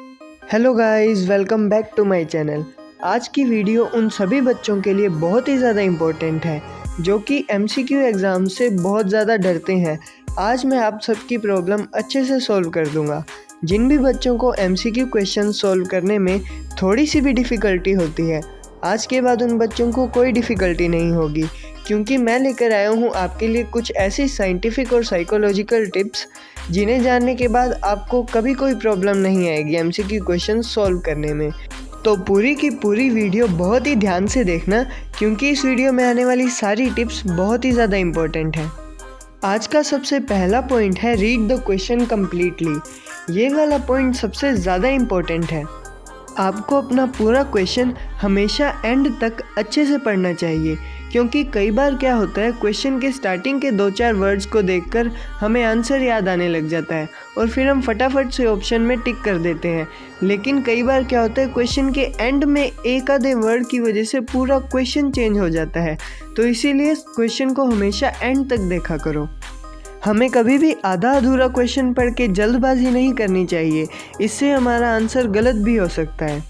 Hello guys, welcome back to my channel. आज की video उन सभी बच्चों के लिए बहुत ही ज़्यादा इम्पोर्टेंट है जो कि एमसीक्यू एग्ज़ाम से बहुत ज़्यादा डरते हैं। आज मैं आप सबकी प्रॉब्लम अच्छे से सॉल्व कर दूंगा। जिन भी बच्चों को एमसीक्यू क्वेश्चन सॉल्व करने में थोड़ी सी भी डिफ़िकल्टी होती है, आज के बाद उन बच्चों को कोई डिफ़िकल्टी नहीं होगी, क्योंकि मैं लेकर आया हूँ आपके लिए कुछ ऐसी साइंटिफिक और साइकोलॉजिकल टिप्स जिन्हें जानने के बाद आपको कभी कोई प्रॉब्लम नहीं आएगी एमसीक्यू क्वेश्चन सॉल्व करने में। तो पूरी की पूरी वीडियो बहुत ही ध्यान से देखना, क्योंकि इस वीडियो में आने वाली सारी टिप्स बहुत ही ज़्यादा इम्पोर्टेंट है। आज का सबसे पहला पॉइंट है रीड द क्वेश्चन कम्प्लीटली। ये वाला पॉइंट सबसे ज़्यादा इम्पोर्टेंट है। आपको अपना पूरा क्वेश्चन हमेशा एंड तक अच्छे से पढ़ना चाहिए, क्योंकि कई बार क्या होता है, क्वेश्चन के स्टार्टिंग के 2-4 वर्ड्स को देखकर हमें आंसर याद आने लग जाता है और फिर हम फटाफट से ऑप्शन में टिक कर देते हैं। लेकिन कई बार क्या होता है, क्वेश्चन के एंड में एक आधे वर्ड की वजह से पूरा क्वेश्चन चेंज हो जाता है। तो इसीलिए क्वेश्चन को हमेशा एंड तक देखा करो। हमें कभी भी आधा अधूरा क्वेश्चन पढ़ के जल्दबाजी नहीं करनी चाहिए, इससे हमारा आंसर गलत भी हो सकता है।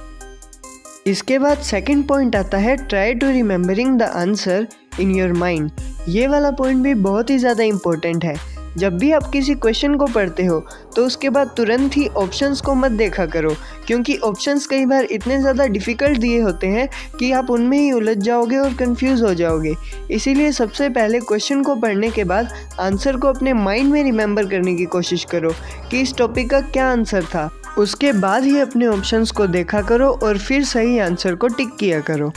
इसके बाद सेकंड पॉइंट आता है try to remembering the answer in your mind. ये वाला पॉइंट भी बहुत ही ज़्यादा इम्पोर्टेंट है। जब भी आप किसी क्वेश्चन को पढ़ते हो तो उसके बाद तुरंत ही ऑप्शंस को मत देखा करो, क्योंकि ऑप्शंस कई बार इतने ज़्यादा डिफ़िकल्ट दिए होते हैं कि आप उनमें ही उलझ जाओगे और कंफ्यूज हो जाओगे। इसीलिए सबसे पहले क्वेश्चन को पढ़ने के बाद आंसर को अपने माइंड में रिमेंबर करने की कोशिश करो कि इस टॉपिक का क्या आंसर था। उसके बाद ही अपने ऑप्शंस को देखा करो और फिर सही आंसर को टिक किया करो।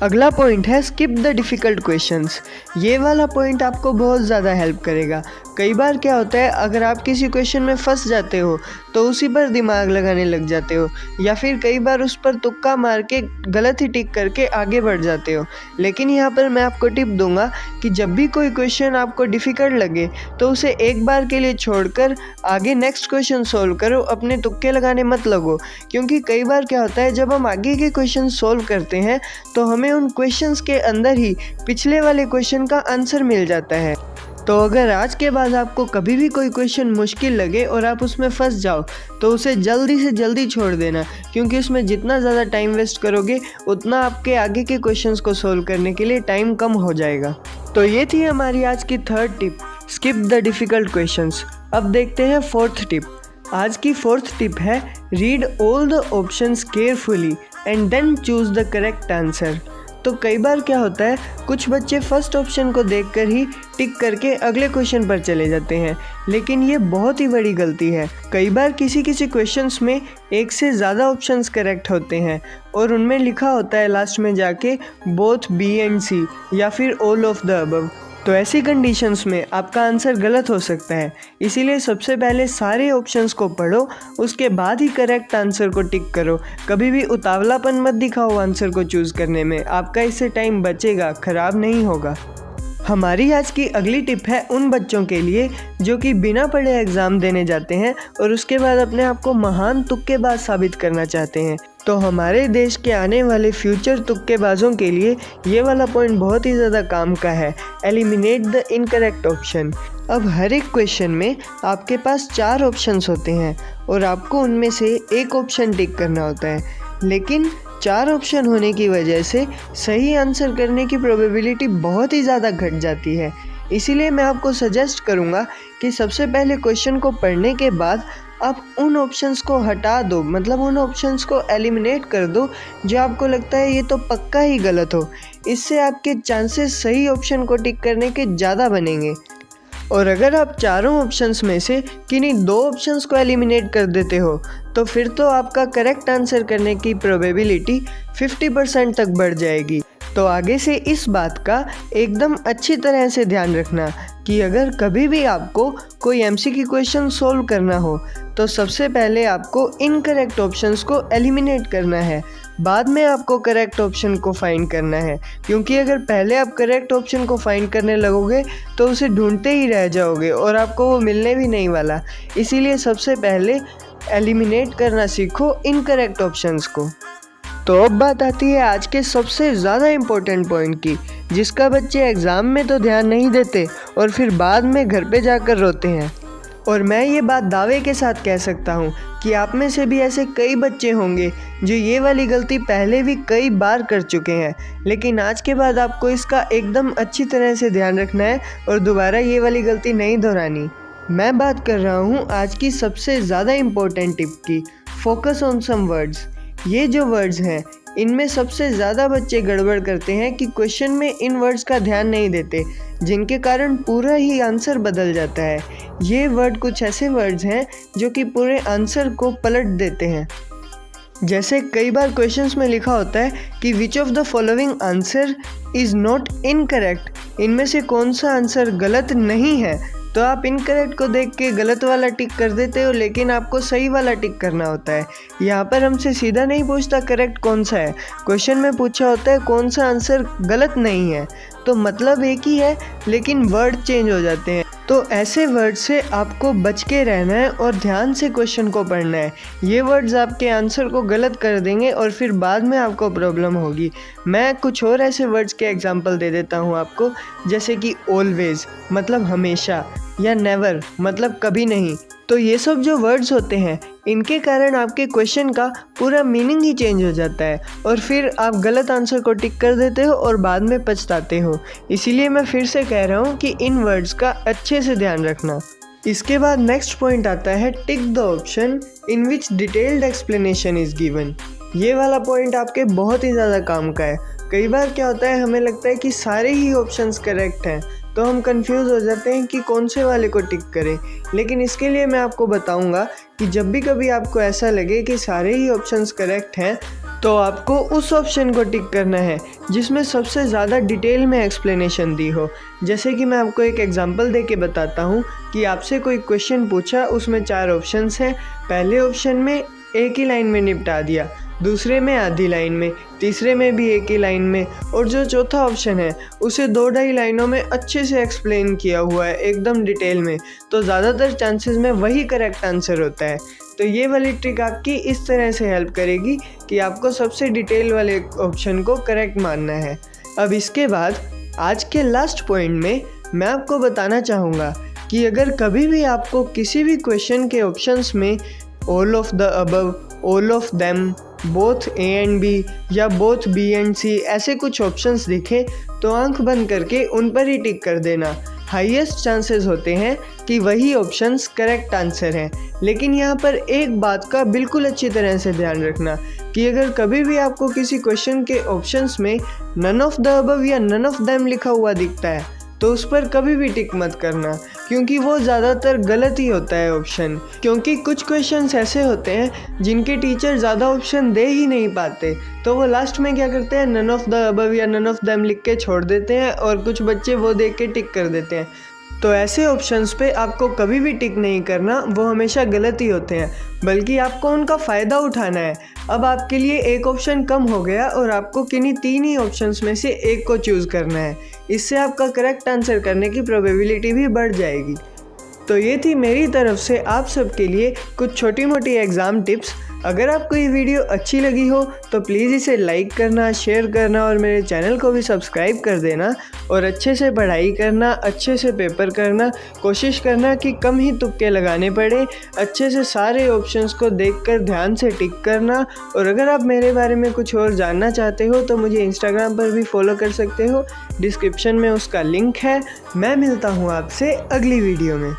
अगला पॉइंट है स्किप द डिफ़िकल्ट क्वेश्चंस। ये वाला पॉइंट आपको बहुत ज़्यादा हेल्प करेगा। कई बार क्या होता है, अगर आप किसी क्वेश्चन में फंस जाते हो तो उसी पर दिमाग लगाने लग जाते हो, या फिर कई बार उस पर तुक्का मार के गलत ही टिक करके आगे बढ़ जाते हो। लेकिन यहाँ पर मैं आपको टिप दूंगा कि जब भी कोई क्वेश्चन आपको डिफ़िकल्ट लगे तो उसे एक बार के लिए छोड़कर आगे नेक्स्ट क्वेश्चन सॉल्व करो, अपने तुक्के लगाने मत लगो। क्योंकि कई बार क्या होता है, जब हम आगे के क्वेश्चन सॉल्व करते हैं तो हमें उन क्वेश्चंस के अंदर ही पिछले वाले क्वेश्चन का आंसर मिल जाता है। तो अगर आज के बाद आपको कभी भी कोई क्वेश्चन मुश्किल लगे और आप उसमें फंस जाओ तो उसे जल्दी से जल्दी छोड़ देना, क्योंकि उसमें जितना ज़्यादा टाइम वेस्ट करोगे उतना आपके आगे के क्वेश्चंस को सॉल्व करने के लिए टाइम कम हो जाएगा। तो ये थी हमारी आज की third tip, skip the difficult questions. अब देखते हैं फोर्थ टिप। आज की फोर्थ टिप है read all the options carefully and then choose the correct answer. तो कई बार क्या होता है, कुछ बच्चे फर्स्ट ऑप्शन को देखकर ही टिक करके अगले क्वेश्चन पर चले जाते हैं, लेकिन ये बहुत ही बड़ी गलती है। कई बार किसी क्वेश्चंस में एक से ज़्यादा ऑप्शंस करेक्ट होते हैं और उनमें लिखा होता है लास्ट में जाके बोथ बी एंड सी या फिर ऑल ऑफ द अबव। तो ऐसी कंडीशंस में आपका आंसर गलत हो सकता है। इसीलिए सबसे पहले सारे ऑप्शंस को पढ़ो, उसके बाद ही करेक्ट आंसर को टिक करो। कभी भी उतावलापन मत दिखाओ आंसर को चूज़ करने में, आपका इससे टाइम बचेगा, ख़राब नहीं होगा। हमारी आज की अगली टिप है उन बच्चों के लिए जो कि बिना पढ़े एग्ज़ाम देने जाते हैं और उसके बाद अपने आप को महान तुक्केबाज साबित करना चाहते हैं। तो हमारे देश के आने वाले फ्यूचर तुक्केबाजों के लिए ये वाला पॉइंट बहुत ही ज़्यादा काम का है, एलिमिनेट द इनकरेक्ट ऑप्शन। अब हर एक क्वेश्चन में आपके पास 4 ऑप्शंस होते हैं और आपको उनमें से एक ऑप्शन टिक करना होता है, लेकिन 4 ऑप्शन होने की वजह से सही आंसर करने की प्रोबेबिलिटी बहुत ही ज़्यादा घट जाती है। इसीलिए मैं आपको सजेस्ट करूँगा कि सबसे पहले क्वेश्चन को पढ़ने के बाद आप उन ऑप्शंस को हटा दो, मतलब उन ऑप्शंस को एलिमिनेट कर दो जो आपको लगता है ये तो पक्का ही गलत हो। इससे आपके चांसेस सही ऑप्शन को टिक करने के ज़्यादा बनेंगे। और अगर आप चारों ऑप्शंस में से किन्हीं 2 ऑप्शंस को एलिमिनेट कर देते हो तो फिर तो आपका करेक्ट आंसर करने की प्रोबेबिलिटी 50% तक बढ़ जाएगी। तो आगे से इस बात का एकदम अच्छी तरह से ध्यान रखना कि अगर कभी भी आपको कोई एमसीक्यू क्वेश्चन सॉल्व करना हो तो सबसे पहले आपको इनकरेक्ट ऑप्शंस को एलिमिनेट करना है, बाद में आपको करेक्ट ऑप्शन को फाइंड करना है। क्योंकि अगर पहले आप करेक्ट ऑप्शन को फाइंड करने लगोगे तो उसे ढूंढते ही रह जाओगे और आपको वो मिलने भी नहीं वाला। इसीलिए सबसे पहले एलिमिनेट करना सीखो इनकरेक्ट ऑप्शंस को। तो अब बात आती है आज के सबसे ज़्यादा इम्पोर्टेंट पॉइंट की, जिसका बच्चे एग्ज़ाम में तो ध्यान नहीं देते और फिर बाद में घर पे जाकर रोते हैं। और मैं ये बात दावे के साथ कह सकता हूँ कि आप में से भी ऐसे कई बच्चे होंगे जो ये वाली गलती पहले भी कई बार कर चुके हैं, लेकिन आज के बाद आपको इसका एकदम अच्छी तरह से ध्यान रखना है और दोबारा ये वाली गलती नहीं दोहरानी। मैं बात कर रहा हूँ आज की सबसे ज़्यादा इम्पोर्टेंट टिप की, फोकस ऑन सम वर्ड्स। ये जो वर्ड्स हैं इनमें सबसे ज़्यादा बच्चे गड़बड़ करते हैं कि क्वेश्चन में इन वर्ड्स का ध्यान नहीं देते, जिनके कारण पूरा ही आंसर बदल जाता है। ये वर्ड कुछ ऐसे वर्ड्स हैं जो कि पूरे आंसर को पलट देते हैं। जैसे कई बार क्वेश्चंस में लिखा होता है कि which of the following answer is not incorrect, इनमें से कौन सा आंसर गलत नहीं है, तो आप इनकरेक्ट को देख के गलत वाला टिक कर देते हो, लेकिन आपको सही वाला टिक करना होता है। यहाँ पर हमसे सीधा नहीं पूछता करेक्ट कौन सा है, क्वेश्चन में पूछा होता है कौन सा आंसर गलत नहीं है, तो मतलब एक ही है लेकिन वर्ड चेंज हो जाते हैं। तो ऐसे वर्ड से आपको बच के रहना है और ध्यान से क्वेश्चन को पढ़ना है। ये वर्ड्स आपके आंसर को गलत कर देंगे और फिर बाद में आपको प्रॉब्लम होगी। मैं कुछ और ऐसे वर्ड्स के एग्जांपल दे देता हूँ आपको, जैसे कि ऑलवेज मतलब हमेशा, या नेवर मतलब कभी नहीं। तो ये सब जो वर्ड्स होते हैं इनके कारण आपके क्वेश्चन का पूरा मीनिंग ही चेंज हो जाता है और फिर आप गलत आंसर को टिक कर देते हो और बाद में पछताते हो। इसीलिए मैं फिर से कह रहा हूँ कि इन वर्ड्स का अच्छे से ध्यान रखना। इसके बाद नेक्स्ट पॉइंट आता है tick the option in which detailed explanation is given. ये वाला पॉइंट आपके बहुत ही ज़्यादा काम का है। कई बार क्या होता है, हमें लगता है कि सारे ही ऑप्शंस करेक्ट हैं, तो हम कंफ्यूज हो जाते हैं कि कौन से वाले को टिक करें। लेकिन इसके लिए मैं आपको बताऊंगा कि जब भी कभी आपको ऐसा लगे कि सारे ही ऑप्शंस करेक्ट हैं, तो आपको उस ऑप्शन को टिक करना है जिसमें सबसे ज़्यादा डिटेल में एक्सप्लेनेशन दी हो। जैसे कि मैं आपको एक एग्जांपल दे के बताता हूँ कि आपसे कोई क्वेश्चन पूछा, उसमें 4 ऑप्शंस हैं। पहले ऑप्शन में एक ही लाइन में निपटा दिया, दूसरे में आधी लाइन में, तीसरे में भी एक ही लाइन में, और जो चौथा ऑप्शन है उसे 2-2.5 लाइनों में अच्छे से एक्सप्लेन किया हुआ है एकदम डिटेल में, तो ज़्यादातर चांसेस में वही करेक्ट आंसर होता है। तो ये वाली ट्रिक आपकी इस तरह से हेल्प करेगी कि आपको सबसे डिटेल वाले ऑप्शन को करेक्ट मानना है। अब इसके बाद आज के लास्ट पॉइंट में मैं आपको बताना चाहूँगा कि अगर कभी भी आपको किसी भी क्वेश्चन के ऑप्शंस में all of the above, all of them, both A and B या बोथ बी एंड सी ऐसे कुछ ऑप्शंस दिखे, तो आंख बंद करके उन पर ही टिक कर देना। हाईएस्ट चांसेस होते हैं कि वही ऑप्शंस करेक्ट आंसर हैं। लेकिन यहाँ पर एक बात का बिल्कुल अच्छी तरह से ध्यान रखना कि अगर कभी भी आपको किसी क्वेश्चन के ऑप्शंस में नन ऑफ द अबव या नन ऑफ देम लिखा हुआ दिखता है, तो उस पर कभी भी टिक मत करना, क्योंकि वो ज़्यादातर गलत ही होता है ऑप्शन। क्योंकि कुछ क्वेश्चंस ऐसे होते हैं जिनके टीचर ज़्यादा ऑप्शन दे ही नहीं पाते, तो वो लास्ट में क्या करते हैं, नन ऑफ द अबव या नन ऑफ देम लिख के छोड़ देते हैं और कुछ बच्चे वो देख के टिक कर देते हैं। तो ऐसे ऑप्शंस पे आपको कभी भी टिक नहीं करना, वो हमेशा गलत ही होते हैं, बल्कि आपको उनका फ़ायदा उठाना है। अब आपके लिए एक ऑप्शन कम हो गया और आपको किन्हीं 3 ही ऑप्शंस में से एक को चूज़ करना है। इससे आपका करेक्ट आंसर करने की प्रोबेबिलिटी भी बढ़ जाएगी। तो ये थी मेरी तरफ से आप सबके लिए कुछ छोटी मोटी एग्ज़ाम टिप्स। अगर आपको ये वीडियो अच्छी लगी हो तो प्लीज़ इसे लाइक करना, शेयर करना और मेरे चैनल को भी सब्सक्राइब कर देना। और अच्छे से पढ़ाई करना, अच्छे से पेपर करना, कोशिश करना कि कम ही तुक्के लगाने पड़े, अच्छे से सारे ऑप्शंस को देखकर ध्यान से टिक करना। और अगर आप मेरे बारे में कुछ और जानना चाहते हो तो मुझे इंस्टाग्राम पर भी फॉलो कर सकते हो, डिस्क्रिप्शन में उसका लिंक है। मैं मिलता हूँ आपसे अगली वीडियो में।